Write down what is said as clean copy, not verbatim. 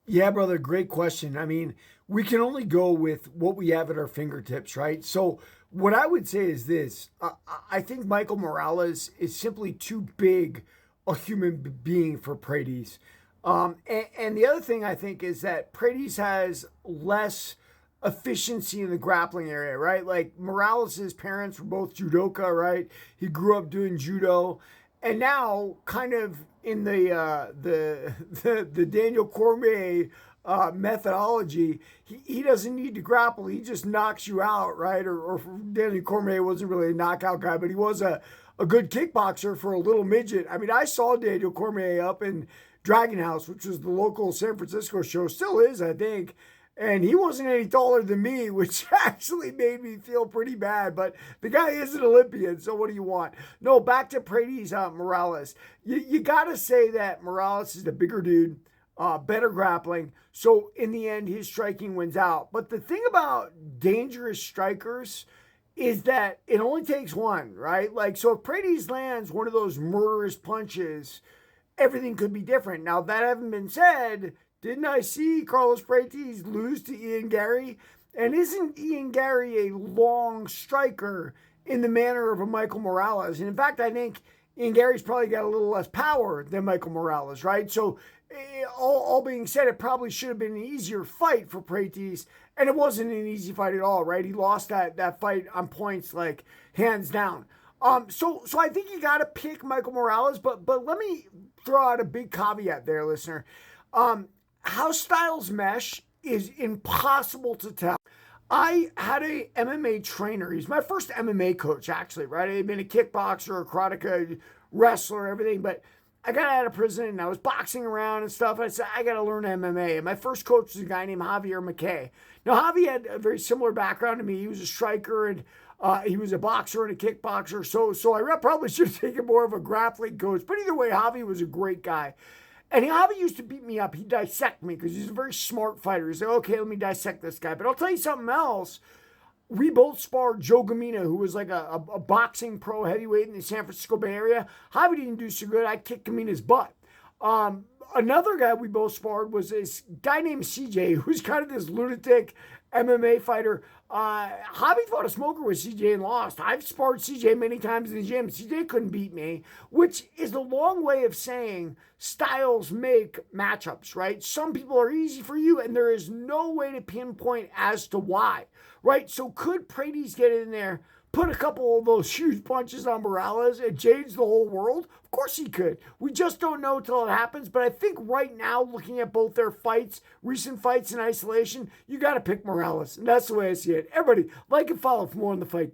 Yeah, brother, great question. I mean, we can only go with what we have at our fingertips, right? So, what I would say is this: I think Michael Morales is simply too big a human being for Prates. And the other thing I think is that Prates has less efficiency in the grappling area, right? Like Morales' parents were both judoka, right? He grew up doing judo, and now kind of in the Daniel Cormier methodology, he doesn't need to grapple. He just knocks you out, right? Or Daniel Cormier wasn't really a knockout guy, but he was a good kickboxer for a little midget. I mean, I saw Daniel Cormier up in Dragon House, which was the local San Francisco show, still is, I think. And he wasn't any taller than me, which actually made me feel pretty bad. But the guy is an Olympian, so what do you want? No, back to Prates Morales. You got to say that Morales is the bigger dude, better grappling. So in the end, his striking wins out. But the thing about dangerous strikers is that it only takes one, right? Like, so if Prates lands one of those murderous punches, everything could be different. Now, that having been said, didn't I see Carlos Prates lose to Ian Gary? And isn't Ian Gary a long striker in the manner of a Michael Morales? And in fact, I think Ian Gary's probably got a little less power than Michael Morales, right? So, all being said, it probably should have been an easier fight for Prates, and it wasn't an easy fight at all, right? He lost that fight on points, like hands down. So I think you got to pick Michael Morales, but let me throw out a big caveat there, listener. How styles mesh is impossible to tell. I had a MMA trainer. He's my first MMA coach, actually, right? I had been a kickboxer, a karate wrestler, everything, but I got out of prison and I was boxing around and stuff. I said, I got to learn MMA. And my first coach was a guy named Javier McKay. Now, Javi had a very similar background to me. He was a striker and he was a boxer and a kickboxer. So I probably should have taken more of a grappling coach. But either way, Javi was a great guy. And Javi used to beat me up. He'd dissect me because he's a very smart fighter. He's like, okay, let me dissect this guy. But I'll tell you something else. We both sparred Joe Gamina, who was like a boxing pro heavyweight in the San Francisco Bay Area. Javi didn't do so good. I kicked Gamina's butt. Another guy we both sparred was this guy named CJ, who's kind of this lunatic MMA fighter. Javi fought a smoker with CJ and lost. I've sparred CJ many times in the gym. CJ couldn't beat me, which is a long way of saying styles make matchups, right? Some people are easy for you, and there is no way to pinpoint as to why, right? So could Prates get in there, put a couple of those huge punches on Morales and change the whole world? Of course he could. We just don't know till it happens. But I think right now, looking at both their fights, recent fights in isolation, you got to pick Morales. And that's the way I see it. Everybody, like and follow for more on the fight.